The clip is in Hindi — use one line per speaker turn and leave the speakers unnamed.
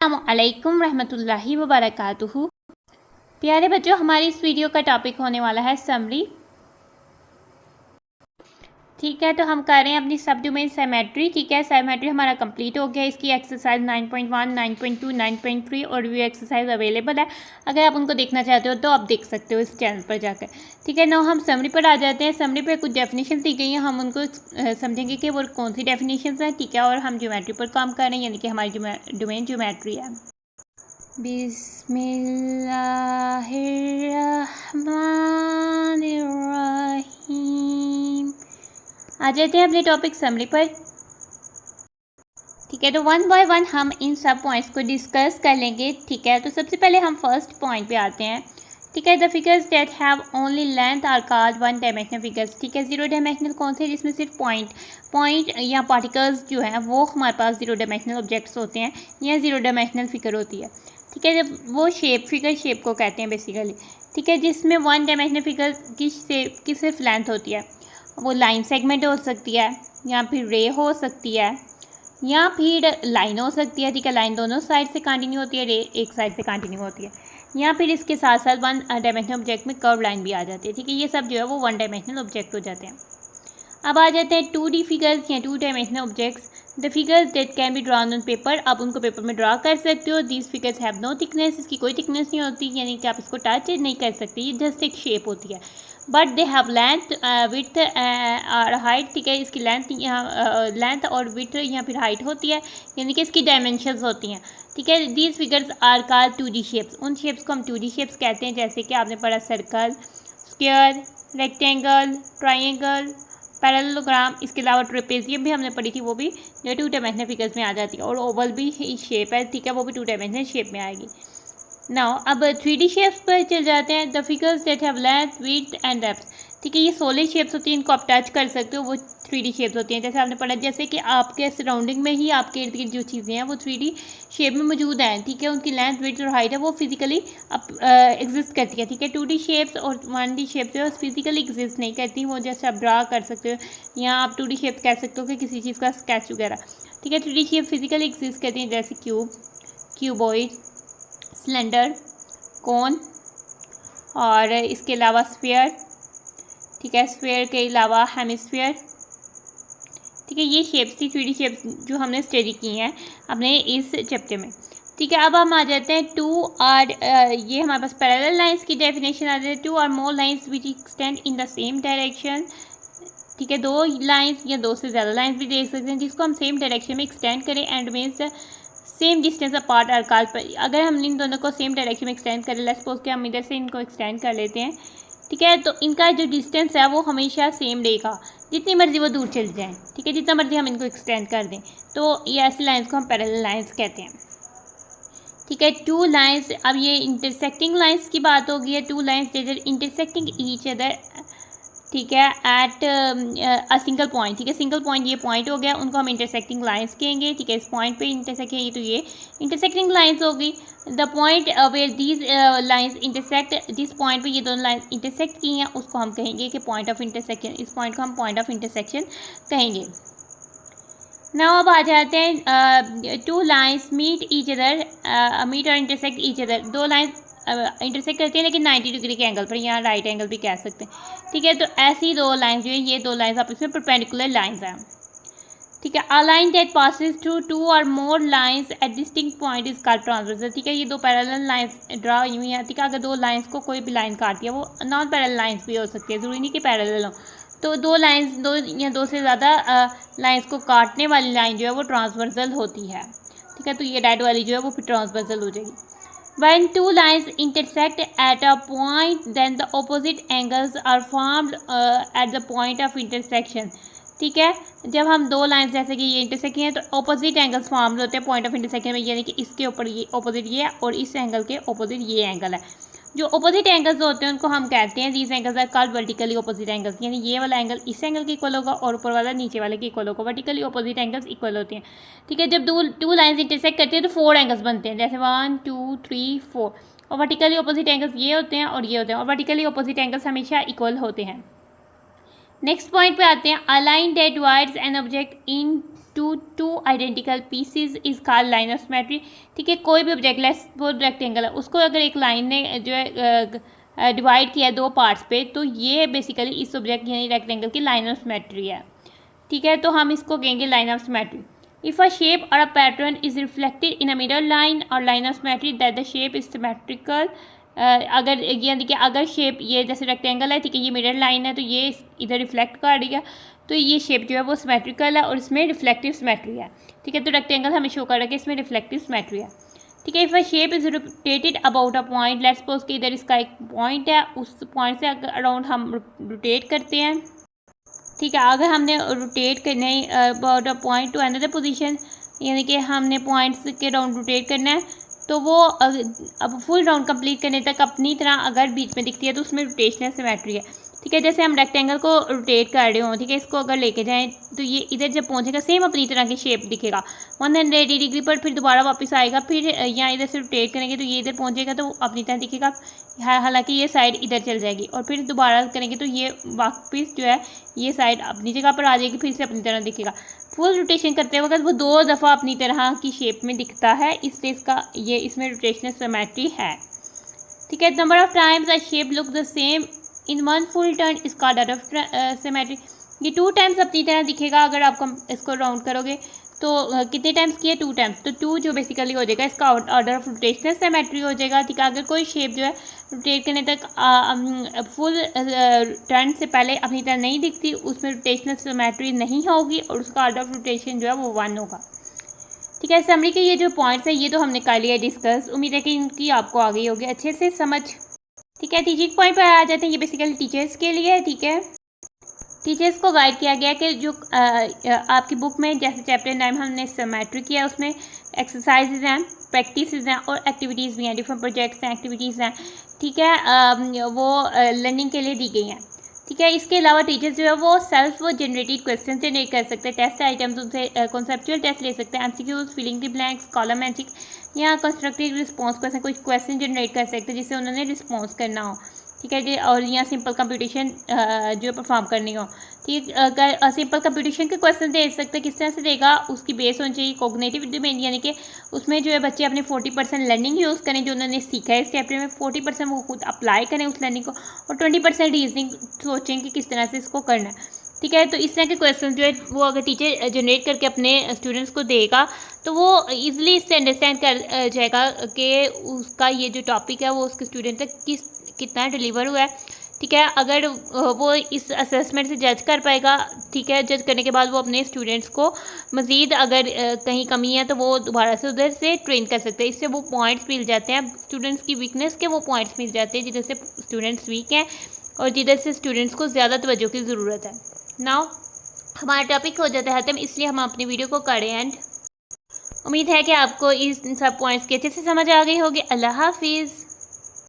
अस्सलामुअलैकुम रहमतुल्लाहि व बरकातुहू। प्यारे बच्चों, हमारी इस वीडियो का टॉपिक होने वाला है समरी। ठीक है, तो हम कर रहे हैं अपनी सब डोमेन सिमेट्री। ठीक है, सिमेट्री हमारा कंप्लीट हो गया। इसकी एक्सरसाइज 9.1, 9.2, 9.3 और रिव्यू एक्सरसाइज अवेलेबल है। अगर आप उनको देखना चाहते हो तो आप देख सकते हो इस चैनल पर जाकर। ठीक है, नो हम समरी पर आ जाते हैं। समरी पर कुछ डेफिनेशन दी गई हैं, हम उनको समझेंगे कि वो कौन सी डेफिनेशन हैं। ठीक है, और हम ज्योमेट्री पर काम कर रहे हैं, यानी कि हमारी डोमेन ज्योमेट्री है। बिस्मिल्लाहिर्रहमानिर्रहीम। आ जाते हैं अपने टॉपिक समरी पर। ठीक है, तो वन बाय वन हम इन सब पॉइंट्स को डिस्कस कर लेंगे। ठीक है, तो सबसे पहले हम फर्स्ट पॉइंट पे आते हैं। ठीक है, the figures that have only length are called one dimensional figures. ठीक है, जीरो डायमेंशनल कौन से, जिसमें सिर्फ पॉइंट या पार्टिकल्स जो हैं वो हमारे पास जीरो डायमेंशनल ऑब्जेक्ट्स होते हैं या जीरो डायमेंशनल फिगर होती है। ठीक है, जब वो फिगर को कहते हैं बेसिकली। ठीक है, जिसमें वन डायमेंशनल फिगर की सिर्फ लेंथ होती है। वो लाइन सेगमेंट हो सकती है, या फिर रे हो सकती है, या फिर लाइन हो सकती है। ठीक है, लाइन दोनों साइड से कंटिन्यू होती है, रे एक साइड से कंटिन्यू होती है, या फिर इसके साथ साथ वन डायमेंशनल ऑब्जेक्ट में कर्व लाइन भी आ जाती है। ठीक है, ये सब जो है वो वन डायमेंशनल ऑब्जेक्ट हो जाते हैं। अब आ जाते हैं 2D फिगर्स या two dimensional objects. The figures that can be drawn on paper. आप उनको पेपर में ड्रा कर सकते हो। These figures have no thickness. इसकी कोई थिकनेस नहीं होती, यानी कि आप इसको टच नहीं कर सकते, ये जस्ट एक शेप होती है। But they have length, width और हाइट। ठीक है, इसकी लेंथ और विड्थ या फिर हाइट होती है, यानी कि इसकी डायमेंशंस होती हैं। ठीक है, these figures are called 2D shapes. उन शेप्स को हम 2D शेप्स कहते हैं, जैसे कि आपने पढ़ा circle, square, rectangle, triangle, parallelogram. इसके अलावा ट्रेपेजियम भी हमने पढ़ी थी, वो भी जो टू डायमेंशनल फिगर्स में आ जाती है। और ओवल भी शेप है, ठीक है, वो भी टू डायमेंशनल शेप में आएगी। नाउ अब 3D शेप्स पर चल जाते हैं। The figures that have length, width and depth. ठीक है, ये सॉलिड शेप्स होती हैं, इनको आप टच कर सकते हो, वो 3D शेप्स होती हैं। जैसे आपने पढ़ा, जैसे कि आपके सराउंडिंग में ही आपके इर्द गिर्द जो चीज़ें हैं वो 3D शेप में मौजूद हैं। ठीक है, उनकी लेंथ, विड्थ और हाइट है वो फिजिकली एग्जिस्ट करती है। ठीक है, 2D शेप्स और 1D शेप्स जो है फिजिकली एग्जिस्ट नहीं करती, वो जैसे आप ड्रा कर सकते हो, या आप 2D शेप कह सकते हो कि किसी चीज़ का स्केच वगैरह। ठीक है, 3D शेप फिजिकली एग्जिस्ट करती हैं, जैसे क्यूब, क्यूबॉइड, सिलेंडर, कोन, और इसके अलावा स्फीयर। ठीक है, स्फीयर के अलावा हेमिस्फीयर। ठीक है, ये शेप्स थी 3D शेप्स जो हमने स्टडी की हैं अपने इस चैप्टर में। ठीक है, अब हम आ जाते हैं ये हमारे पास पैरेलल लाइंस की डेफिनेशन आ जाती है। 2 और more lines which extend in the same direction. ठीक है, 2 लाइंस या 2 से ज़्यादा लाइंस भी देख सकते हैं जिसको हम सेम डायरेक्शन में एक्सटेंड करें and means same distance apart are called. अगर हम इन दोनों को सेम डायरेक्शन में एक्सटेंड करें, लेट्स सपोज कि हम इधर से इनको एक्सटेंड कर लेते हैं। ठीक है, तो इनका जो डिस्टेंस है वो हमेशा सेम रहेगा, जितनी मर्जी वो दूर चल जाएं। ठीक है, जितना मर्जी हम इनको एक्सटेंड कर दें, तो ये ऐसी लाइंस को हम पैरेलल लाइंस कहते हैं। ठीक है, 2 लाइंस, अब ये इंटरसेक्टिंग लाइंस की बात होगी है। 2 लाइंस इंटरसेक्टिंग ईच अदर। ठीक है, एट अ सिंगल पॉइंट। ठीक है, सिंगल पॉइंट ये पॉइंट हो गया, उनको हम इंटरसेक्टिंग लाइंस कहेंगे। ठीक है, इस पॉइंट पे इंटरसेक्ट है, तो ये इंटरसेक्टिंग लाइंस होगी। The point where these lines intersect, जिस पॉइंट पे ये दोनों लाइंस इंटरसेक्ट की हैं उसको हम कहेंगे कि पॉइंट ऑफ इंटरसेक्शन। इस पॉइंट को हम पॉइंट ऑफ इंटरसेक्शन कहेंगे। नाउ अब आ जाते हैं 2 lines meet each other, meet और intersect each other. 2 lines intersect करती हैं लेकिन 90 डिग्री के एंगल पर, यहाँ राइट एंगल भी कह सकते हैं। ठीक है, तो ऐसी 2 लाइंस जो है, ये 2 लाइंस आपस में परपेंडिकुलर लाइंस हैं। ठीक है, a line that passes through 2 और more lines at distinct point is called transversal. ठीक है, ये 2 पैरेलल लाइंस ड्रा हुई हैं। ठीक है, अगर 2 लाइंस को कोई भी लाइन काटती है, वो नॉन पैरेलल लाइंस भी हो सकती है, ज़रूरी नहीं कि पैरेलल हो। तो 2 या 2 से ज़्यादा लाइंस को काटने वाली लाइन जो है वो ट्रांसवर्सल होती है। ठीक है, तो ये रेड वाली जो है वो फिर ट्रांसवर्सल हो जाएगी। When 2 lines intersect at a point, then the opposite angles are formed at the point of intersection. ठीक है, जब हम 2 लाइन्स जैसे कि ये इंटरसेक्ट किए हैं तो ऑपोजिट एंगल्स फॉर्म होते हैं पॉइंट ऑफ इंटरसेक्शन में, यानी कि इसके ऊपर ये ऑपोजिट ये है और इस एंगल के ऑपोजिट ये एंगल है। जो ऑपोजिट एंगल्स होते हैं उनको हम कहते हैं these angles are called vertically opposite angles, यानी ये वाला एंगल इस एंगल के इक्वल होगा और ऊपर वाला नीचे वाले के इक्वल होगा। वर्टिकली ऑपोजिट एंगल्स इक्वल होते हैं। ठीक है, जब दो लाइन्स इंटरसेक्ट करते हैं तो 4 एंगल्स बनते हैं, जैसे 1 2 3 4। और वर्टिकली ऑपोजिट एंगल्स ये होते हैं और ये होते हैं, और वर्टिकली ऑपोजिट एंगल्स हमेशा इक्वल होते हैं। नेक्स्ट पॉइंट पे आते हैं, a line that divides an object into identical pieces is called line of symmetry. ठीक है, कोई भी ऑब्जेक्ट लेट्स सपोज रेक्टेंगल है, उसको अगर एक लाइन ने जो है डिवाइड किया दो पार्ट्स पे, तो ये बेसिकली इस ऑब्जेक्ट यानी रेक्टेंगल की लाइन ऑफ सिमेट्री है। ठीक है, तो हम इसको कहेंगे line of symmetry. If a shape और a pattern is reflected in a mirror line और line of symmetry that the shape is symmetrical. अगर ये देखिए, अगर शेप ये जैसे रेक्टेंगल है, ठीक है, ये मिरर लाइन है, तो ये इधर रिफ्लेक्ट कर रही है, तो ये शेप जो है वो सिमेट्रिकल है और इसमें रिफ्लेक्टिव सिमेट्री है। ठीक है, तो रेक्टेंगल हमें शो कर रहा है कि इसमें रिफ्लेक्टिव सिमेट्री है। ठीक है, if a shape is rotated about a point, let's suppose कि इधर इसका एक पॉइंट है, उस पॉइंट से अराउंड हम रोटेट करते हैं। ठीक है, अगर हमने रोटेट करना है about a point two another position, यानी कि हमने पॉइंट्स के राउंड रोटेट करना है, तो वो अब फुल राउंड कंप्लीट करने तक अपनी तरह अगर बीच में दिखती है तो उसमें रोटेशनल सिमेट्री है। ठीक है, जैसे हम रेक्टेंगल को रोटेट कर रहे हो, ठीक है, इसको अगर लेके जाएं तो ये इधर जब पहुंचेगा सेम अपनी तरह की शेप दिखेगा 180 डिग्री पर, फिर दोबारा वापस आएगा, फिर यहाँ इधर से रोटेट करेंगे तो ये इधर पहुंचेगा तो अपनी तरह दिखेगा, हालांकि ये साइड इधर चल जाएगी, और फिर दोबारा करेंगे तो ये वापस जो है ये साइड अपनी जगह पर आ जाएगी, फिर से अपनी तरह दिखेगा। फुल रोटेशन करते वक्त वो दो दफ़ा अपनी तरह की शेप में दिखता है, इसलिए इसका ये इसमें रोटेशनल सिमेट्री है। ठीक है, number of times a shape look the same in one full turn is called out of symmetry. ये 2 टाइम्स अपनी तरह दिखेगा अगर आप इसको राउंड करोगे तो कितने टाइम्स किए 2 टाइम्स, तो 2 जो बेसिकली हो जाएगा इसका ऑर्डर ऑफ रोटेशनल सिमेट्री हो जाएगा। ठीक है, अगर कोई शेप जो है रोटेट करने तक फुल टर्न से पहले अपनी तरह नहीं दिखती, उसमें रोटेशनल सिमेट्री नहीं होगी और उसका ऑर्डर ऑफ रोटेशन जो है वो 1 होगा। ठीक है, समरी के ये जो पॉइंट्स हैं ये तो हमने कर लिया डिस्कस, उम्मीद है कि इनकी आपको आ गई होगी अच्छे से समझ। ठीक है, तीसरे पॉइंट पर आ जाते हैं, ये बेसिकली टीचर्स के लिए। ठीक है, टीचर्स को गाइड किया गया कि जो आपकी बुक में जैसे चैप्टर 9 हमने सिमेट्री किया, उसमें एक्सरसाइजेज हैं, प्रैक्टिसेस हैं और एक्टिविटीज़ भी हैं, डिफरेंट प्रोजेक्ट्स हैं, एक्टिविटीज़ हैं। ठीक है, वो लर्निंग के लिए दी गई हैं। ठीक है, इसके अलावा टीचर्स जो है वो सेल्फ जनरेटेड क्वेश्चन जनरेट कर सकते हैं, टेस्ट आइटम्स उनसे कॉन्सेप्चुअल टेस्ट ले सकते हैं, MCQs, filling the blanks, column magic या कंस्ट्रक्टिव रिस्पॉन्स क्वेश्चन, कुछ क्वेश्चन जनरेट कर सकते हैं जिससे उन्होंने रिस्पॉन्स करना हो। ठीक है जी, और यहाँ सिंपल कंप्यूटेशन जो परफॉर्म करनी हो। ठीक, अगर सिंपल कंप्यूटेशन के क्वेश्चन दे सकते हैं, किस तरह से देगा उसकी बेस होनी चाहिए कॉग्निटिव डोमेन, यानी कि उसमें जो है बच्चे अपने 40% लर्निंग यूज़ करें जो उन्होंने सीखा है इस चैप्टर में, 40% वो खुद अप्लाई करें उस लर्निंग को, और 20% रीजनिंग सोचें कि किस तरह से इसको करना है। ठीक है, तो इस तरह के क्वेश्चन जो है वो अगर टीचर जनरेट करके अपने स्टूडेंट्स को देगा तो वो ईजिली इससे अंडरस्टैंड कर जाएगा कि उसका ये जो टॉपिक है वो उसके स्टूडेंट तक कितना डिलीवर हुआ है। ठीक है, अगर वो इस असेसमेंट से जज कर पाएगा, ठीक है, जज करने के बाद वो अपने स्टूडेंट्स को मज़ीद अगर कहीं कमी है तो वो दोबारा से उधर से ट्रेन कर सकते हैं, इससे वो पॉइंट्स मिल जाते हैं स्टूडेंट्स की वीकनेस के, वो पॉइंट्स मिल जाते हैं जिधर से स्टूडेंट्स वीक हैं और जिधर से स्टूडेंट्स को ज़्यादा तवज्जो की ज़रूरत है। नाउ हमारा टॉपिक हो जाता है ख़त्म, इसलिए हम अपनी वीडियो को करें एंड। उम्मीद है कि आपको इन सब पॉइंट्स की अच्छे से समझ आ गई होगी। अल्लाह हाफिज़।